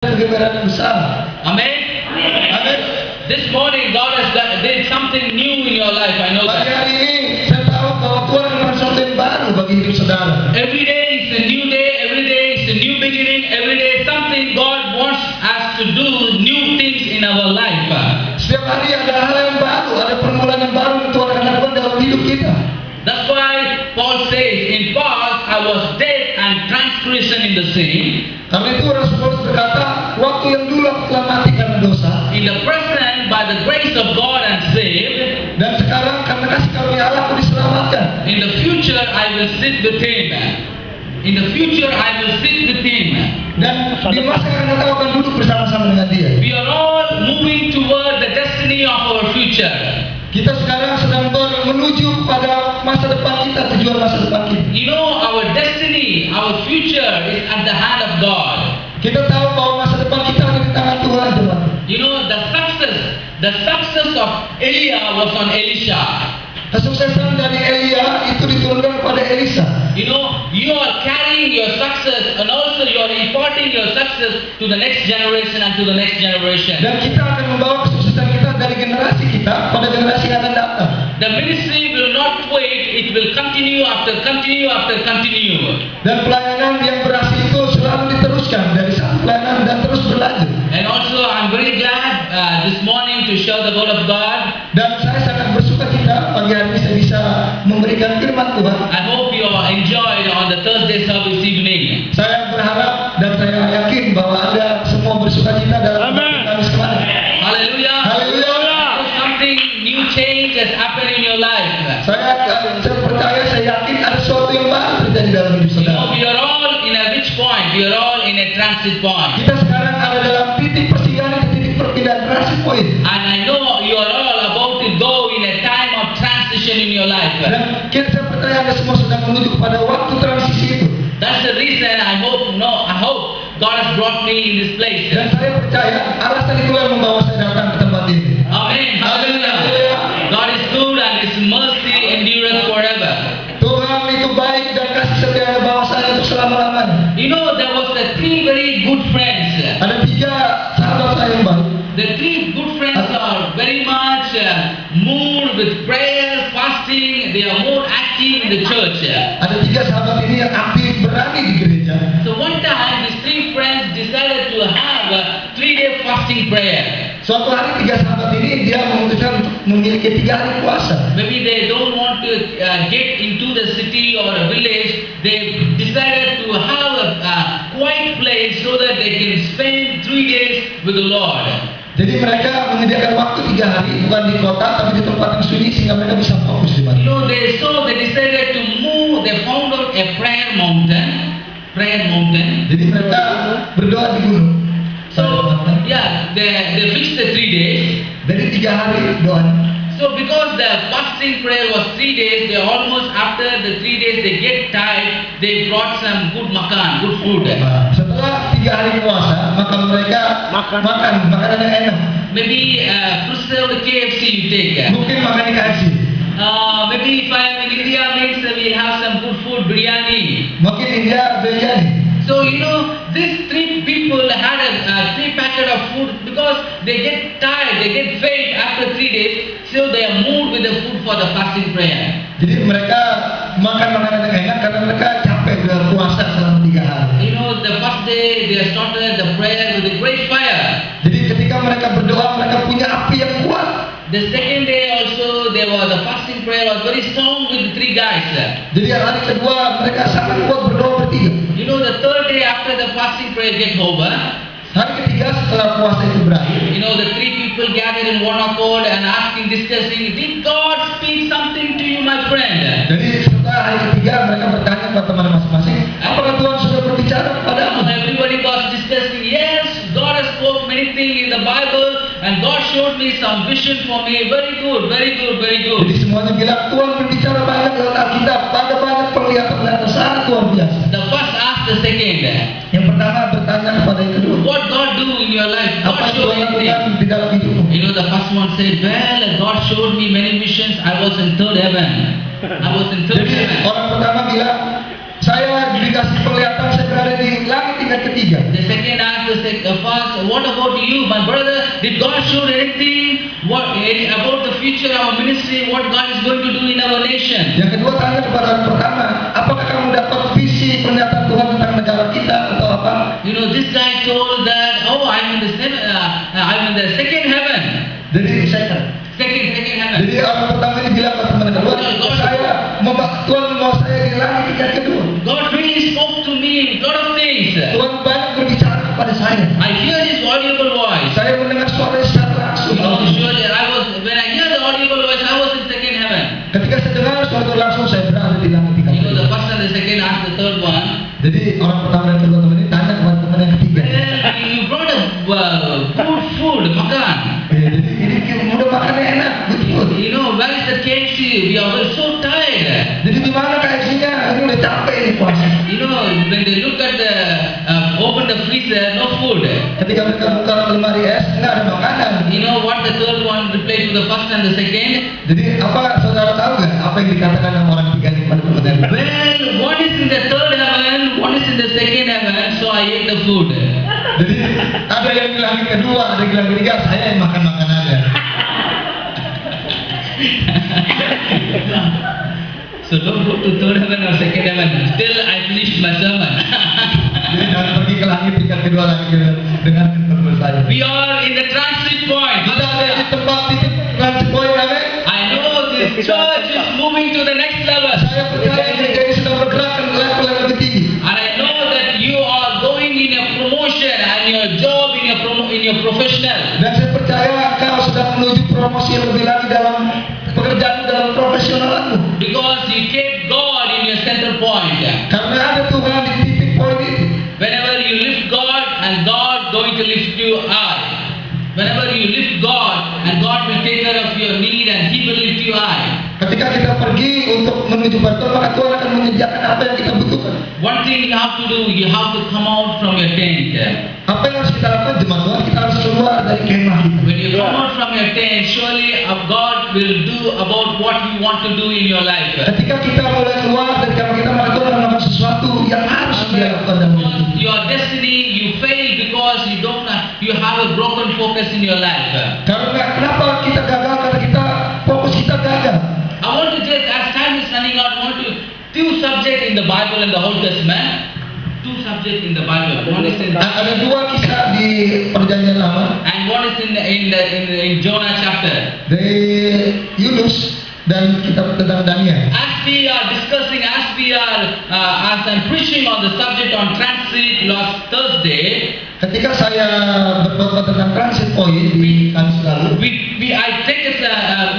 Kegembiraan besar. Amen. Amin. This morning God has did something new in your life. I know Pagi that. hari ini saya tahu bahwa Tuhan melakukan sesuatu yang baru bagi hidup saudara. Every day is a new day. Every day is a new beginning. Every day something God wants us to do new things in our life. Setiap hari ada hal yang baru, ada permulaan yang baru yang Tuhan akan lakukan dalam hidup kita. That's why Paul says, in past I was dead and transgression in the sin. Karena itu Rasul Paulus berkata, waktu yang dulu aku telah mati karena dosa, In the present, by the grace of God I'm saved. dan sekarang karena kasih karunia Allah aku diselamatkan. In the future I will sit with Him. In the future I will sit with Him. Dan di masa yang akan datang akan duduk bersama-sama dengan Dia. We are all moving toward the destiny of our future. Kita sekarang sedang menuju pada masa depan kita, tujuan masa depan kita. You know, our destiny, our future is at the hand of God. Kita tahu bahwa masa depan kita ada di tangan Tuhan, teman. You know, the success of Elia was on Elisha. Kesuksesan dari Elia itu diturunkan kepada Elisa. You know, you are carrying your success and also you are imparting your success to the next generation and to the next generation. Dan kita akan membawa kesuksesan kita dari generasi kita pada generasi yang akan datang. The ministry will not wait, it will continue after continue after continue. Dan pelayanan yang berhasil itu selalu diteruskan dari satu pelayanan dan terus berlanjut. And also I'm very glad this morning to share the word of God. Dan saya sangat bersuka cita pagi hari ini saya bisa memberikan firman Tuhan. I hope you enjoyed on the Thursday service evening. Saya berharap dan saya yakin bahwa Anda semua bersuka cita dalam Kamis kemarin. Hallelujah. Haleluya. Something new change has happened in your life. Saya percaya, saya yakin ada sesuatu yang baru terjadi dalam hidup You know, saudara. we are all in a which point? We are all in a transit point. Kita sekarang ada dalam titik persinggahan, titik perpindahan transit point. And I know you are all about to go in a time of transition in your life. Dan saya percaya Anda semua sedang menuju kepada waktu transisi itu. That's the reason I hope God has brought me in this place. Dan saya percaya alasan itu yang membawa saya datang ke tempat ini. Amen. Hallelujah. God is good and His mercy endureth forever. Tuhan itu baik dan kasih setia bawasanya untuk selama-lamanya. You know, there was the three very good friends. Ada 3 sahabat saya yang baik. The three good friends are very much moved with prayer, fasting. They are more active in the church. Ada 3 sahabat ini yang aktif berani di gereja. So one time, these three friends decided to have a 3-day fasting prayer. Suatu hari 3 sahabat ini dia memutuskan untuk memiliki 3 hari puasa. Maybe they don't want to get into the city or a village. They decided to have a quiet place so that they can spend 3 days with the Lord. Jadi mereka menyediakan waktu 3 hari bukan di kota tapi di tempat yang sunyi sehingga mereka bisa fokus di mana. You know, they decided to move. They found out a prayer mountain. Jadi mereka berdoa di gunung. So yeah, they fixed the 3 days. Dari 3 hari doa. So because the fasting prayer was 3 days, they almost after the 3 days they get tired. They brought some good makan, good food. Nah, setelah 3 hari puasa maka mereka makan makanan yang enak. Maybe preserved KFC you take. Mungkin makan di KFC. Maybe if I'm in India, means we have some good food, biryani. Mungkin India biryani. So you know, these 3 people had a 3 packet of food because they get tired, they get faint after 3 days. So they are moved with the food for the fasting prayer. Jadi mereka makan makanan yang enak karena mereka capek dalam puasa selama 3 hari. You know, the first day they started the prayer with a great fire. Jadi ketika mereka berdoa mereka punya api yang kuat. The second day also the fasting prayer was very strong with 3 guys. Jadi hari kedua mereka sangat kuat berdoa bertiga. You know, the third day after the fasting prayer get over, Hari ketiga setelah puasa itu berakhir, you know, the 3 people gathered in one accord and discussing, did God speak something to you, my friend? jadi setelah hari ketiga mereka bertanya kepada teman masing-masing, apakah Tuhan sudah berbicara kepadamu? Everybody was discussing, yes, God has spoke many things in the Bible and God showed me some vision for me. Very good, very good, very good. Jadi semuanya bilang Tuhan berbicara banyak dalam Alkitab, ada banyak penglihatan sangat luar biasa. The first asked the second. Yang pertama bertanya kepada yang kedua, What God do in your life? apa God yang showed Tuhan me lakukan things. di dalam hidupmu? You know, the first one said, well, God showed me many visions. I was in third heaven. I was in third Jadi heaven. orang pertama bilang, saya dikasih penglihatan saya berada di langit tingkat ketiga. The second asked the fast. What about you, my brother? Did God show anything about the future of our ministry? What God is going to do in our nation? Yang kedua tanya kepada orang pertama, apakah kamu dapat visi pernyataan Tuhan tentang negara kita atau apa? You know, this guy told that, oh, I'm in the second heaven. Jadi second Heaven. Jadi orang pertama ini bilang ke teman kedua, Tuhan mau saya di langit tingkat kedua. God really spoke to me a lot of things. Tuhan banyak berbicara kepada saya. I hear His audible voice. Saya mendengar suara secara langsung. You know, surely when I hear the audible voice, I was in second heaven. Ketika saya dengar suara itu langsung saya berada di langit tingkat You know, the kedua. first and the second asked the third one, Jadi orang pertama dan kedua teman ini tanya kepada teman yang ketiga. well, you brought a good food, makan. Jadi ini udah makannya enak, betul. You know, where is the KFC? We are so tired. Jadi di mana KFC-nya? Ini udah capek ini puasa. You know, when they look at the, open the freezer, no food. Ketika mereka buka lemari es, nggak ada makanan. You know what the third one replied to the first and the second? Jadi apa saudara tahu nggak apa yang dikatakan sama orang tiga ini pada teman yang Well, one is in the third heaven, one is in the second heaven, so I ate the food. Jadi ada yang bilang kedua, ada yang bilang ketiga, saya yang makan makanannya. So don't go to third heaven or second heaven. Still, I finished my sermon. Jadi jangan pergi ke langit tingkat kedua lagi dengan ketemu saya. We are in the transit point. Kita ada di tempat titik transit point kami. I know this church is moving to the next level. Saya percaya gereja ini sedang bergerak ke level yang lebih tinggi. And I know that you are going in a promotion and your job in your professional. Dan saya percaya kau sedang menuju promosi yang lebih lagi dalam pekerjaan dalam profesionalmu. Because you keep God in your center point. Karena ada Tuhan di titik poin itu. Whenever you lift God and God going to lift you high. Whenever you lift God and God will take care of your need and He will lift you high. Ketika kita pergi untuk menuju Betul, maka Tuhan akan menyediakan apa yang kita butuhkan. One thing you have to do, you have to come out from your tent. Apa yang harus kita lakukan jemaat Tuhan? Kita harus keluar dari kemah kita. When you come out from your tent, surely God will do about what you want to do in your life. Ketika kita mulai keluar dari kemah kita, maka Tuhan akan melakukan sesuatu yang harus dia lakukan dalam hidup kita. Your destiny, you fail because you have a broken focus in your life. Karena kenapa kita gagal? Karena kita fokus kita gagal. I want to just, as time is running out, I want to two subjects in the Bible and the Old Testament. Two subjects in the Bible. One is in Ada dua kisah di Perjanjian Lama, and one is in Jonah chapter. dari Yunus dan kitab tentang Daniel. As we are discussing, as I'm preaching on the subject on transit last Thursday, Ketika saya berkhotbah tentang transit point di Kamis lalu, I take it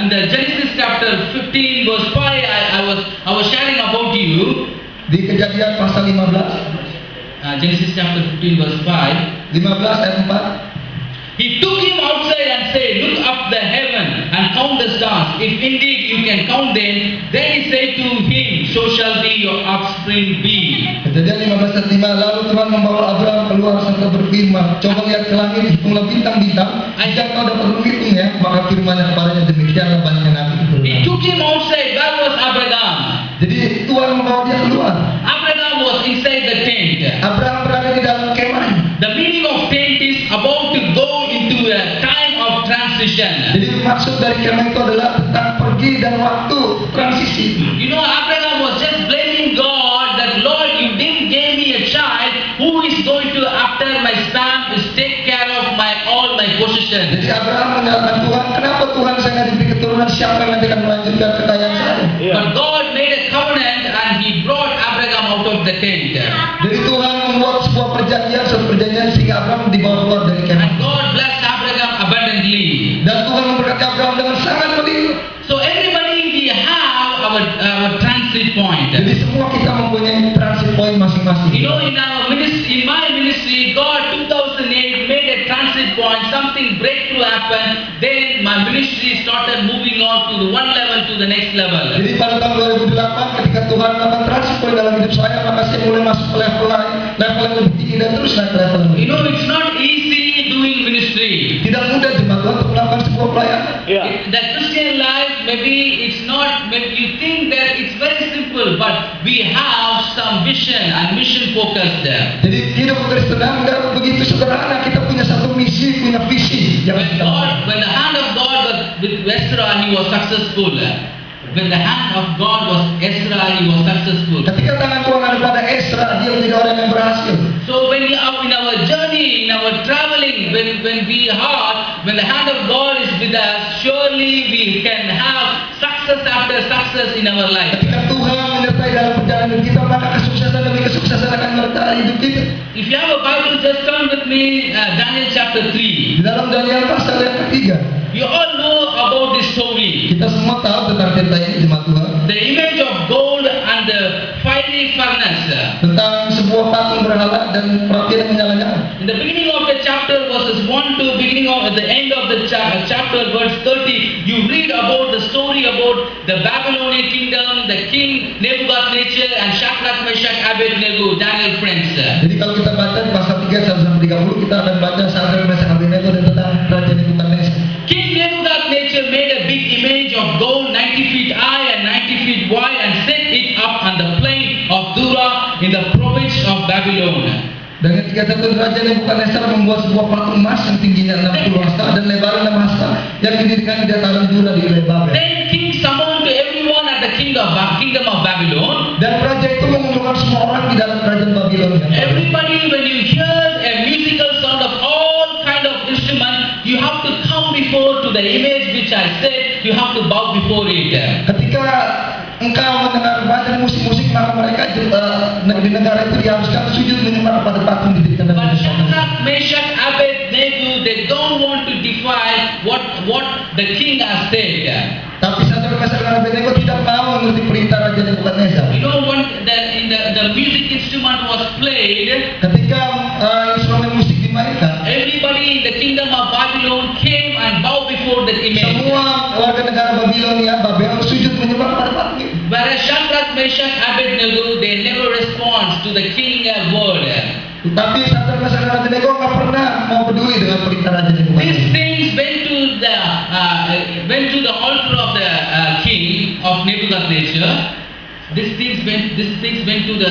in the Genesis chapter 15 verse 5. I was sharing about you. di Kejadian pasal 15 Genesis chapter 15 verse 5. 15 ayat 4. He took him outside and said, "Look up the heaven and count the stars, if indeed you can count them." Then he said to him, "So shall be your offspring be." Kejadian 15 ayat 5, lalu Tuhan membawa Abraham keluar serta berfirman, "Coba lihat ke langit, hitunglah bintang-bintang, jika kau dapat menghitungnya." Maka firman-Nya kepadanya, "Demikianlah banyaknya nabi itu." He took him outside. Where was Abraham? Jadi Tuhan membawa dia keluar. Abraham was inside the tent. Abraham berada di dalam kemah. The meaning of tent is about to go into a time of transition. Jadi maksud dari kemah itu adalah tentang pergi dan waktu transisi. You know, Abraham was just blaming God that, "Lord, you didn't give me a child who is going to, after my span, is take care of all my possessions." Jadi Abraham menyalahkan Tuhan, kenapa Tuhan saya nggak diberi keturunan, siapa yang nanti akan melanjutkan kekayaan saya? But God made a covenant and He brought Abraham out of the tent. Jadi Tuhan membuat sebuah perjanjian sehingga Abraham dibawa keluar dari kemah. And God blessed Abraham abundantly. Dan Tuhan memberkati Abraham dengan sangat melimpah. So everybody, we have our transit point. Jadi semua kita mempunyai transit point masing-masing. You know, in my ministry, God 2008 made a transit point. Something breakthrough happened. Then my ministry started moving on to the one level to the next level. Jadi pada tahun 2008 ketika Tuhan melakukan transit point dalam hidup saya, maka saya mulai masuk ke level lain, level yang lebih tinggi dan terus naik ke level yang lebih You tinggi. know, it's not easy doing ministry. Tidak mudah jemaat Tuhan untuk melakukan sebuah pelayanan. The Christian life, maybe it's not, maybe you think that it's very simple, but we have some vision and mission focus there. Jadi hidup Kristen enggak begitu sederhana. Kita punya satu misi, punya visi. When the hand of God was with Ezra, he was successful. When the hand of God was Ezra, he was successful. Ketika tangan Tuhan ada pada Ezra, dia menjadi orang yang berhasil. So when we are in our journey, in our traveling, when the hand of God is with us, surely we can have success after success in our life. Ketika Tuhan menyertai dalam perjalanan kita, maka kesuksesan demi kesuksesan akan menyertai hidup kita. If you have a Bible, just turn with me Daniel chapter 3. Di dalam Daniel pasal yang ketiga, You all know about this story. kita semua tahu tentang cerita ini, jemaat Tuhan. The image of gold and the fiery furnace. Tentang sebuah patung berhala dan perapian yang menyala-nyala. In the beginning of the chapter, verses 1 to beginning of at the end of the chapter, verse 30, you read about the story about the Babylonian kingdom, the king Nebuchadnezzar and Shadrach, Meshach, Abednego, Daniel friends. Jadi kalau kita baca di pasal 3 sampai 30, kita akan baca Shadrach, Meshach, Abednego dan tentang Raja Nebukadnezar. King Nebuchadnezzar made a big image of gold 90 feet high and 90 feet wide and set it up on the plain of Dura in the province of Babylon. Dan ketika satu Raja Nebukadnezar membuat sebuah patung emas yang tingginya 60 hasta dan lebarnya 6 hasta yang didirikan di dataran Dura di wilayah Babel. Then king summoned to everyone at the kingdom of Babylon. Dan raja itu mengumpulkan semua orang di dalam kerajaan Babylon. Everybody, when you hear a musical sound of all kind of instrument, you have to come before to the image which I said. You have to bow before it. Ketika engkau mendengar banyak musik-musik, maka mereka di negara itu diharuskan sujud menyembah kepada patung didirikan dalam But Babylon. Shadrach, Meshach, Abednego, they don't want to defy what the king has said. Tapi Shadrach, Meshach, dan Abednego tidak mau mengikuti perintah Raja Nebukadnezar. You know when the music instrument was played, Ketika instrumen musik dimainkan, everybody in the kingdom of Babylon came and bowed before the image. semua warga negara Babilonia, Babel, sujud menyembah kepada patung itu. Whereas Shadrach, Meshach, Abednego, they never respond to the king word. Tapi Shadrach, Meshach, dan Abednego nggak pernah mau peduli dengan perintah Raja These Nebukadnezar. things went to the altar of the king of Nebuchadnezzar. These things went to the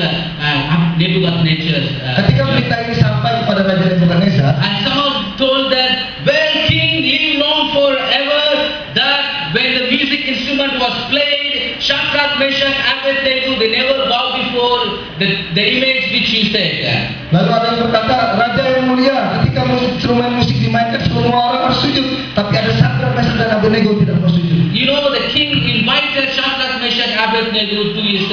Nebuchadnezzar's. Ketika berita ini sampai kepada Raja Nebukadnezar, And someone told that, well, king, live long forever. That when the music instrument was played, Shadrach, Meshach, Abednego, they never bowed before the image which you said. lalu ada yang berkata, Raja yang mulia, ketika instrumen musik dimainkan semua orang harus sujud, tapi ada Shadrach, Meshach, dan Abednego tidak mau sujud. You know, the king invited Shadrach, Meshach, Abednego to his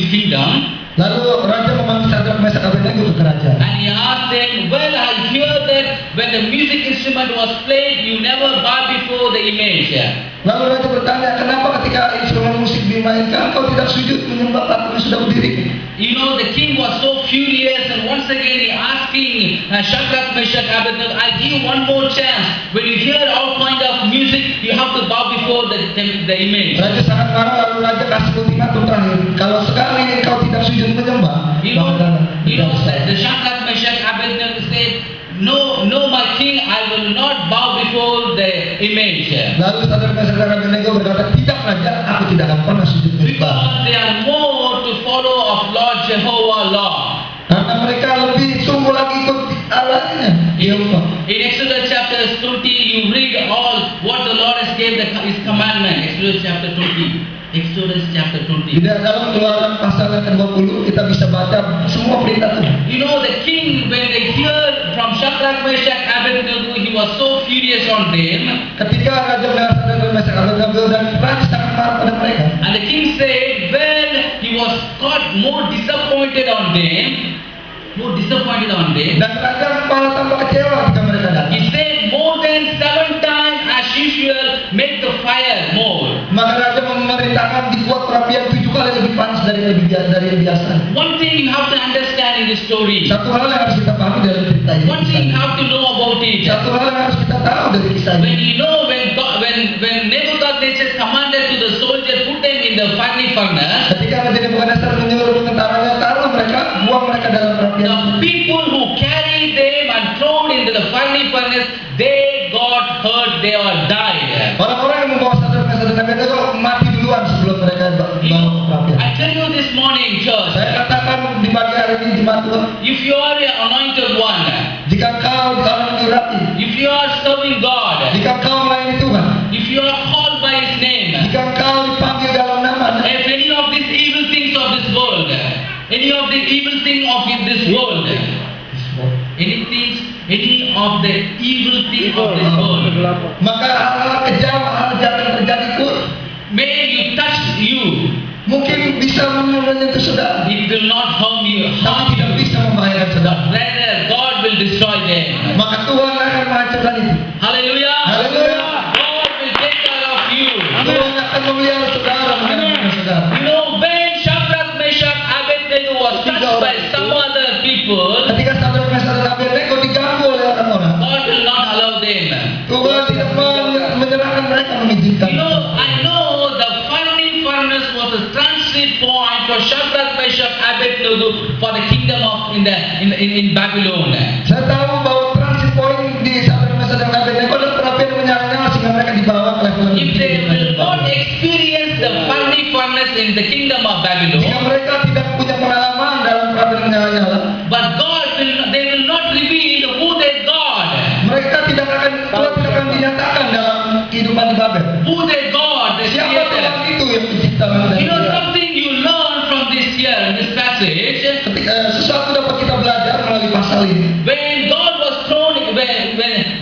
kingdom. Lalu Raja memanggil Shadrach, Meshach, Abednego ke kerajaan. And he asked them, well, I hear that when the music instrument was played, you never bow before the image. Lalu Raja bertanya, kenapa ketika instrumen musik dimainkan kau tidak sujud menyembah patung yang sudah berdiri? You know, the king was so furious, and once again he asking Shadrach, Meshach, Abednego, I give you one more chance. When you hear all kind of music, you have to bow before the image. Raja sangat marah, lalu Raja kasih ultimatum terakhir. Kalau sekali kau tidak sujud menyembah, You know, maka the Shadrach, Meshach, Abednego said, no, my king, I will not bow before the image. Lalu Shadrach, Meshach, dan Abednego berkata, tidak Raja, aku tidak akan pernah sujud menyembah. Because they are more to follow of Lord Jehovah law. Karena mereka lebih sungguh lagi ikut Allahnya. Yehova. In Exodus chapter 20, you read all what the Lord has gave his commandment. Exodus chapter 20. Exodus chapter Di 20. dalam Keluaran pasal yang ke-20 kita bisa baca semua perintah Tuhan. You know, the king, when they hear from Shadrach, Meshach, Abednego, he was so furious on them. Ketika Raja mendengar Shadrach, Meshach, Abednego dan Raja sangat marah pada mereka. And the king said, well, he was got more disappointed on them. Dan Raja malah tambah kecewa ketika mereka datang. He said, more than 7 times as usual, make the fire more. Maka Raja memerintahkan dibuat perapian 7 kali lebih panas dari yang biasa. One thing you have to understand in this story. Satu hal yang harus kita pahami dari cerita ini. One thing you have to know about it. Satu hal yang harus kita tahu dari kisah When ini. you know when Nebuchadnezzar commanded to the soldier, put them in the fiery furnace, Ketika Raja Nebukadnezar menyuruh tentaranya taruh mereka, buang mereka dalam perapian. the people who carried them and thrown into the fiery furnace, they got hurt, they all died. Orang-orang yang membawa Sadrak Mesak dan Abednego mati duluan sebelum mereka bawa perapian. I tell you this morning, church, Saya katakan di pagi hari ini jemaat Tuhan, if you are an anointed one, jika kau orang diurapi, if you are serving God, jika kau melayani Tuhan, if you are called by His name, jika kau dipanggil dalam namanya, if any of these evil things of this world, any of the evil thing of this world, any of the evil thing of this world, maka hal-hal kejam, hal jahat yang terjadi pun may you touch you, mungkin bisa menyentuh saudara, it will not harm you, tapi tidak bisa membahayakan saudara. rather God will destroy them. Maka Tuhan akan menghancurkan itu. Hallelujah. Hallelujah. God will take care of you. Tuhan akan memelihara saudara, menyelamatkan saudara. You know, when Shadrach, Meshach, Abednego was touched by some other people, Ketika Sadrak Mesak dan Abednego diganggu oleh orang-orang, God will not allow them. Tuhan tidak menyerahkan mereka, mengizinkan. You know, I know the fiery furnace was a transit point for Shadrach, Meshach, Abednego for the kingdom of in Babylon. Saya tahu bahwa transit point di Sadrak Mesak dan Abednego adalah perapian yang menyala-nyala sehingga mereka dibawa ke level If they will not experience the fiery furnace in the kingdom of Jika Babylon, mereka tidak punya pengalaman dalam perapian yang menyala-nyala, but they will not reveal who their God, mereka Tuhan tidak akan dinyatakan dalam kehidupan di Babel. who their God, the Siapa Tuhan creator. itu yang menciptakan dan You know menciptakan? something you learn from this here in this passage. Sesuatu dapat kita belajar melalui pasal ini. When God was thrown, when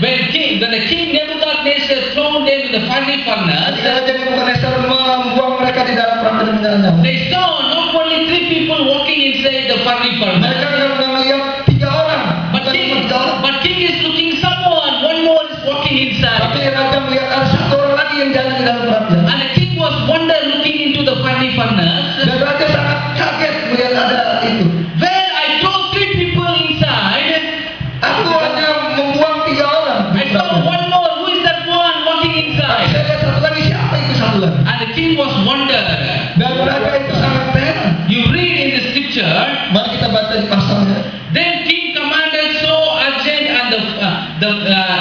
the king Nebuchadnezzar thrown them in the fiery furnace, Ketika Raja Nebukadnezar membuang mereka di dalam perapian yang menyala-nyala, they saw not only 3 people walking inside the fiery mereka furnace, tidak melihat 3 orang, but bukan cuma king, 3 orang. but king is looking someone, one more is walking Tapi inside. Raja melihat ada 1 orang lagi yang jalan di dalam perapian. And the king was wonder looking into the fiery furnace. Dan Raja sangat kaget melihat ada itu. Where I throw 3 people inside, Aku hanya membuang 3 orang. di I saw perapian. one more. Who is that one walking Tapi inside? saya lihat satu lagi, siapa itu satu lagi? And the king was wonder. Dan Raja itu sangat heran. You read in the scripture. Mari kita baca di pasalnya. Then king commanded so urgent, and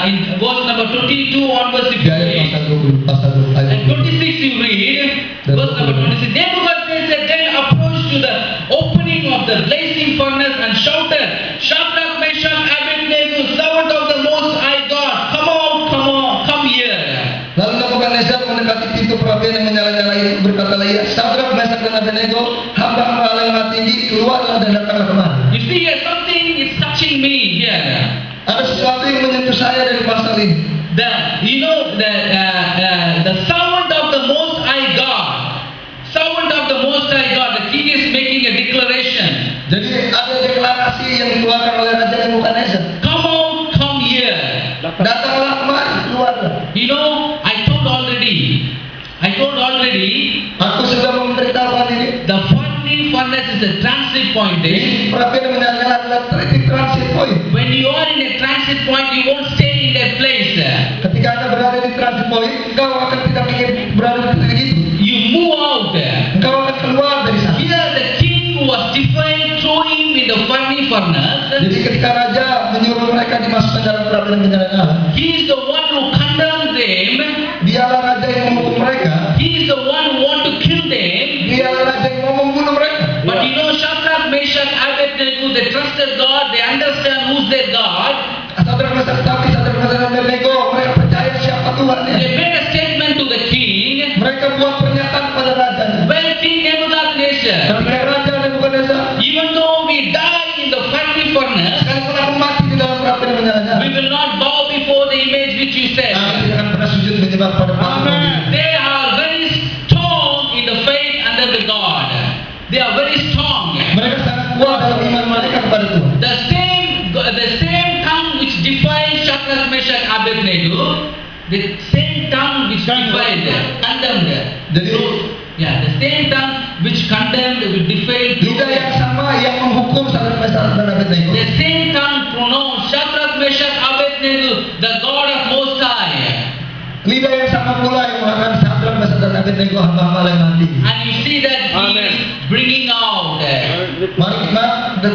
in verse number 22 onwards if you Di ayat read, pasal 20 ayat and 26 you read, verse number 26. Nebuchadnezzar then approached to the opening of the blazing furnace and shouted, Shadrach, Meshach, Abednego, servant of the Most High God, come out, come here. Lalu Nebukadnezar mendekati pintu perapian yang menyala-nyala itu, berkata lagi, Sadrak, Mesak dan Abednego, hamba-hamba Allah yang maha tinggi, keluarlah dan datanglah kemari. You see here, something is touching me here. Ada sesuatu yang menyentuh saya dari pasal ini. The servant of the Most High God, the king is making a declaration. Jadi ada deklarasi yang dikeluarkan oleh Raja Nebukadnezar. Come out, come here. Datanglah kemari, keluarlah. You know, I told already, Aku sudah memberitahukan ini. the fiery furnace is a transit point. Ini perapian yang menyala-nyala adalah titik transit point. When you are in a transit point, you won't stay in that place. Ketika Anda berada di transit point, engkau akan tidak ingin berada di titik itu. You move out. Engkau akan keluar dari sana. Here the king was defiant, throw him in the fiery furnace. Jadi ketika Raja menyuruh mereka dimasukkan dalam perapian yang menyala-nyala, He is the one who condemned them. dialah Raja yang menghukum mereka. He is the one who want to kill them. Dialah Raja yang mau membunuh mereka. But you know, Shadrach, Meshach, Abednego, they trusted God. They understand who's their God. Sadrak, Mesak dan Abednego, mereka percaya siapa Tuhannya. They made a statement to the king. Mereka buat pernyataan kepada Raja. Well, King Nebuchadnezzar, Ketika Raja Nebukadnezar, even though we die in the fiery furnace, sekalipun aku mati di dalam perapian yang menyala-nyala, we will not bow before the image which you said. aku tidak akan pernah sujud menyembah pada patung. They are very strong in the faith under the God. They are very strong. Mereka sangat kuat dalam iman mereka kepada Tuhan. The same tongue which defied Shadrach, Meshach, Abednego, the same tongue which defied, condemned. Jadi The same tongue which condemned, which defied, lidah yang sama yang menghukum Sadrak, Mesak dan Abednego, the same tongue pronounced Shadrach, Meshach, Abednego, the God of Most High. lidah yang sama pula yang mengatakan Sadrak, Mesak dan Abednego, hamba-hamba Allah yang mati. And you see that he is bringing out Mari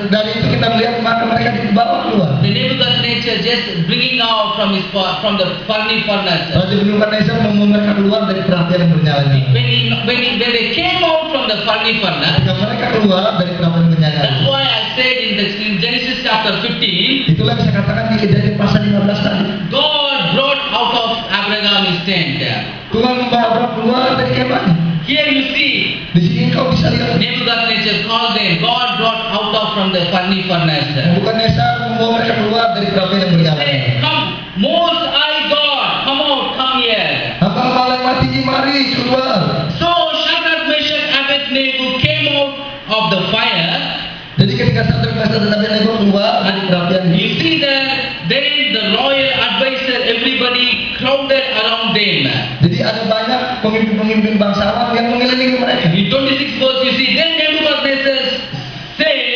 dari itu kita melihat maka mereka dibawa keluar. the Nebuchadnezzar just bringing out from from the furnace. Raja Nebukadnezar membawa mereka keluar dari perapian yang bernyala-nyala. When they came out from the furnace, Ketika mereka keluar dari perapian bernyala-nyala. that's why I said in Genesis chapter 15, Itulah bisa katakan di Kejadian pasal 15 tadi. God brought out of Abraham his tent. Tuhan membawa Abraham keluar dari kemahnya. Here you see, Di sini engkau bisa lihat. Nebuchadnezzar called them. God brought out of from the furnace. Nebukadnezar membawa mereka keluar dari perapian yang bernyala-nyala. Say, come, Most High God, come out, come here. Hamba malam mati mari keluar. So Shadrach, Meshach, Abednego came out of the fire. Jadi ketika Sadrak, Meshach dan Abednego keluar dari perapian You ini, see that then the royal advisor, everybody crowded around them. jadi ada banyak pemimpin-pemimpin bangsawan yang mengelilingi mereka. In 26 verse you see, then Nebuchadnezzar said,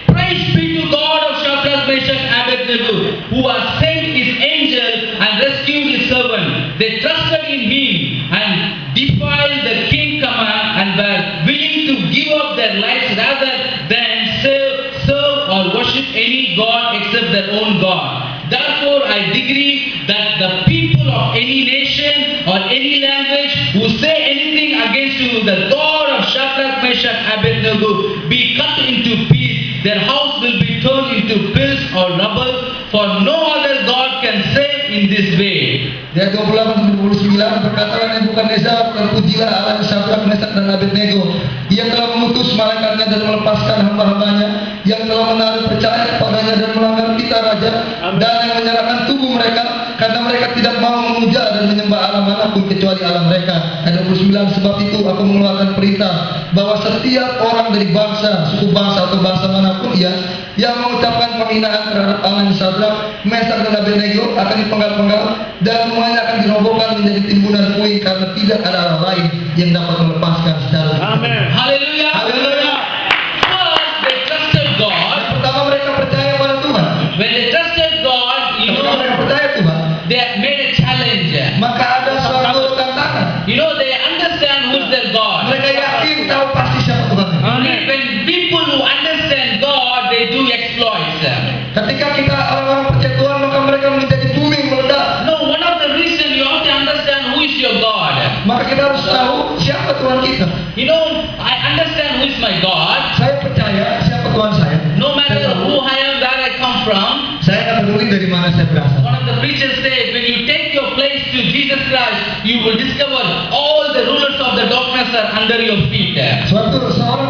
praise be to God of Shadrach, Meshach, Abednego, who has sent his angel and rescued his servant. They trusted in him and defied the king's command and were willing to give up their lives rather than serve or worship any god except their own God. Therefore I decree that the people of any nation or any language who say anything against you, the God of Shadrach, Meshach, Abednego, be cut into pieces. Their house will be turned into pills or rubble, for no other God can save in this way. Ayat 28-29 berkatalah Nebukadnezar, terpujilah Allah Sadrak, Meshach dan Abednego. Ia telah mengutus malaikatnya dan melepaskan hamba-hambanya yang telah menaruh percaya kepadanya dan melanggar kita raja, dan yang menyerahkan tubuh mereka karena mereka tidak mau memuja dan menyembah Allah manapun kecuali Allah mereka. Ayat 29, sebab itu aku mengeluarkan perintah bahwa setiap orang dari bangsa, suku bangsa atau bangsa manapun ia yang mengucapkan penghinaan terhadap Allah Sadrak, Meshach dan Abednego akan dipenggal-penggal dan semuanya akan dirobohkan menjadi timbunan puing karena tidak ada Allah lain yang dapat melepaskan secara Amen. Hallelujah. Haleluya. First they trusted God. Pertama mereka percaya pada Tuhan. When they trusted God, you Ketika mereka know, percaya Tuhan, they made a challenge. maka ada suatu tantangan. You know, they understand who's their God. Mereka yakin tahu pasti siapa Tuhan. When people who understand God, they do exploits. Ketika kita orang-orang percaya Tuhan, maka mereka menjadi booming, meledak. No, one of the reasons you have to understand who is your God. Maka kita harus tahu siapa Tuhan kita. You know, I understand who is my God. Saya percaya siapa Tuhan saya. No matter who I am, where I come from. Saya tak peduli dari mana saya berasal. One of the preachers said, when you take your place to Jesus Christ, you will discover all the rulers of the darkness are under your feet. Seorang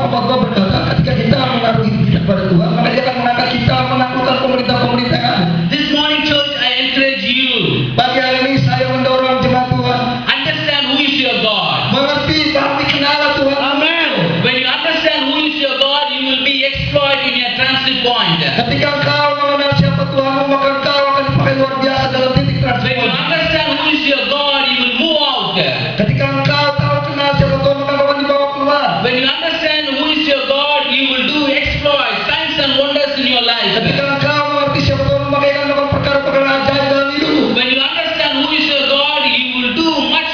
pemkhotbah berkata, ketika kita menaruh diri kita kepada Tuhan, maka dia akan mengangkat kita menaklukkan pemerintah-pemerintah yang ada. This morning, church, I encourage you. Pagi hari ini saya mendorong jemaat Tuhan Understand who is your God. mengerti, pahami, kenal Tuhan. Amen. When you understand who is your God, you will be exploited in your transit point. Ketika engkau mengenal siapa Tuhanmu, maka engkau akan dipakai luar biasa dalam titik When transit you point. understand who is your God, you will move out. Ketika engkau tahu kenal siapa Tuhan, maka engkau akan dibawa keluar. When you understand who is your God, you will do exploits, signs and wonders in your life. Ketika engkau mengerti siapa Tuhan, maka engkau akan melakukan perkara-perkara ajaib dalam hidupmu. When you understand who is your God, you will do much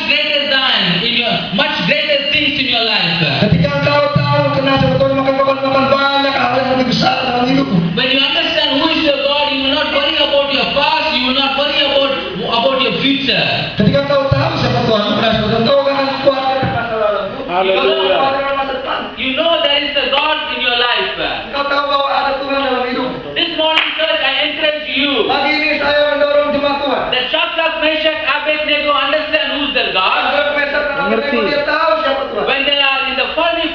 greater things in your life. Ketika engkau tahu kenal siapa Tuhan, maka engkau akan melakukan banyak hal yang lebih besar dalam hidupmu. When you understand who is your God, you will not worry about your past, you will not worry about your future. Ketika engkau tahu siapa Tuhan, engkau akan kuat dari masa lalumu. Haleluya. Engkau akan kuat dari masa depan. You know there is a God in your life. Engkau tahu bahwa ada Tuhan dalam hidupmu. This morning, church, I encourage you Pagi ini saya mendorong jemaat Tuhan. that Shadrach, Meshach, Abednego understand who's their God. Sadrak, Meshach dan Abednego, dia tahu siapa Tuhan. When they are in the furnace,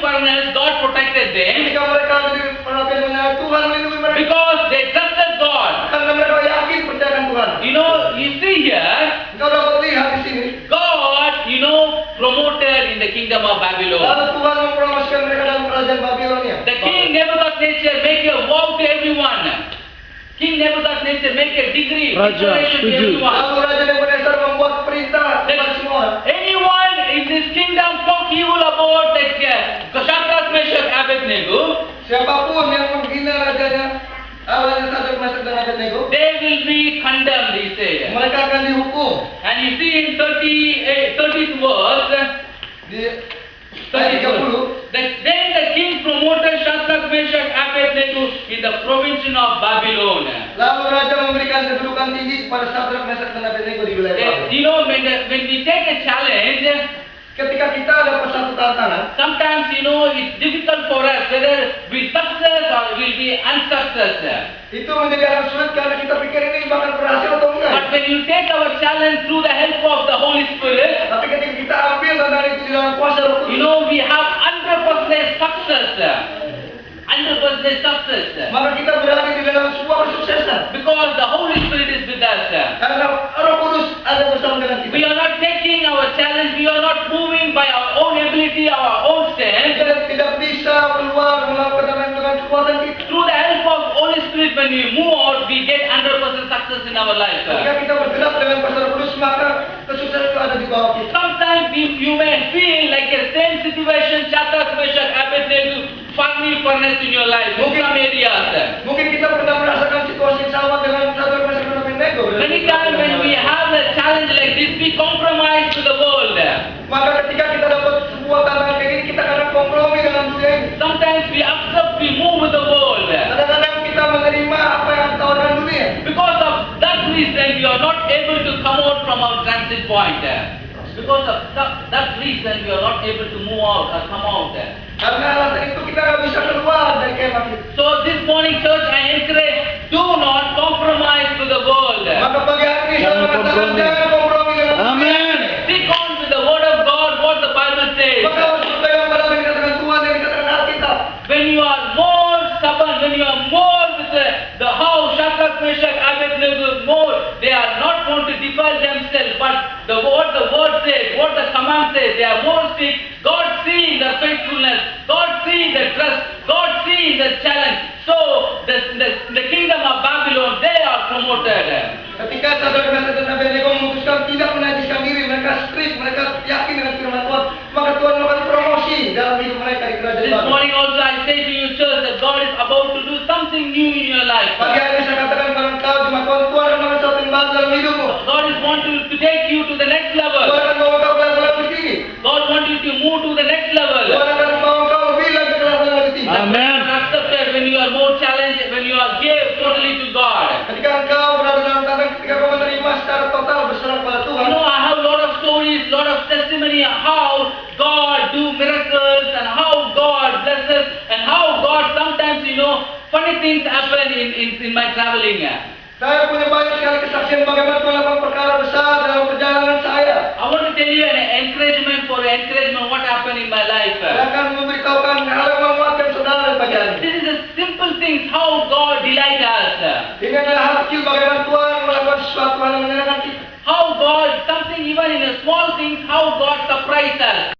God protected them Ketika mereka ada di perapian menyala, Tuhan melindungi mereka. because they trusted God. Karena mereka yakin percaya dengan Tuhan. You know, you see here, Engkau dapat lihat di sini. God, promoted in the kingdom of Babylon. Lalu Tuhan mempromosikan mereka dalam kerajaan Babilonia. The king Nebuchadnezzar make a vow to everyone. King Nebuchadnezzar make a decree, Raja, declaration to setuju. everyone. Lalu Raja Nebukadnezar membuat perintah kepada semua orang. Anyone in this kingdom talk evil about the Shadrach, Meshach, Abednego, Siapapun yang menghina rajanya, Allah Sadrak, Meshach dan Abednego, they will be condemned, he said. mereka akan dihukum. And you see in 30th verse, Di ayat 30, then the king promoted Shadrach, Meshach, Abednego Abednego in the province of Babylon. Lalu raja memberikan kedudukan tinggi kepada Sadrak, Mesak dan Abednego di wilayah Babel. You know, when we take a challenge, Ketika kita dapat satu tantangan, sometimes, you know, it's difficult for us whether we success or will be unsuccess. itu menjadi agak sulit karena kita pikir ini bakal berhasil atau But enggak. when you take our challenge through the help of the Holy Spirit, Tapi ketika kita ambil tantangan itu di dalam kuasa Roh you Kudus, know, we have 100% success. 100% success. maka kita berada di dalam sebuah kesuksesan. Because the Holy Spirit is with us. Karena Roh Kudus ada bersama dengan We kita. are not taking our challenge, we are not moving by our own ability, our own strength. Kita tidak bisa keluar melakukan dengan kekuatan kita. Through the help of Holy Spirit, when we move out, we get 100% success in our life. Ketika kita bergerak dengan kuasa Roh Kudus, maka kesuksesan itu ada di bawah kita. Sometimes you may feel like a same situation, Shadrach, Meshach, Abednego, fiery furnace in your life, in some areas. Mungkin kita pernah merasakan situasi yang sama dengan Sadrak, Mesak dan Abednego. Many times when we have a challenge like this, we compromise to the world. Maka ketika kita dapat sebuah tantangan kayak gini, kita kadang kompromi dengan dunia ini. Sometimes we accept, we move with the world. Kadang-kadang kita menerima apa yang ditawarkan dunia. Because of that reason, we are not able to come out from our transit point. Because of that reason, we are not able to move out or come out. Karena alasan itu kita nggak bisa keluar dari kemah itu. So this morning, church, I encourage, do not compromise to the world. Maka pagi hari ini saya mengatakan jangan kompromi dengan dunia. Amen. Stick on to the word of God, what the Bible says. Maka harus berpegang pada apa yang dikatakan Tuhan dan dikatakan Alkitab. When you are more stubborn, when you are more with the how Shadrach, Meshach, Abednego more, they are not going to defile themselves, but what the word says, what the command says, they are more strict. God sees the faithfulness, God sees the trust, God sees the challenge. So the kingdom of Babylon, they are promoted. Ketika Sadrak, Mesak dan Abednego memutuskan tidak menajiskan diri, mereka strict, mereka yakin dengan firman Tuhan, maka Tuhan melakukan promosi dalam hidup mereka di kerajaan This Babel. morning also I say to you, church, that God is about to do something new in your life. Pagi hari ini saya katakan kepada engkau, jemaat Tuhan, Tuhan akan melakukan sesuatu yang baru dalam hidupmu. God is wanting to take you to the next Tuhan level. akan membawa engkau ke level lebih tinggi. God wants you to move to the next level. Tuhan akan membawa engkau lebih lagi ke level yang lebih tinggi. Amen. Accepted when you are more challenged, when you are gave totally to God. Ketika engkau berada dalam tantangan, ketika kau menerima secara total berserah kepada Tuhan. You know, I have a lot of stories, lot of testimony how God do miracles and how God blesses and how God sometimes, you know, funny things happen in my traveling. Saya punya banyak sekali kesaksian bagaimana Tuhan melakukan perkara besar dalam perjalanan saya. I want to tell you an encouragement what happened in my life. Saya akan memberitahukan hal yang menguatkan saudara di pagi hari ini. This is the simple things how God delight us. Ini adalah hal kecil bagaimana Tuhan melakukan sesuatu hal yang menyenangkan kita. How God, something even in the small things, how God surprise us.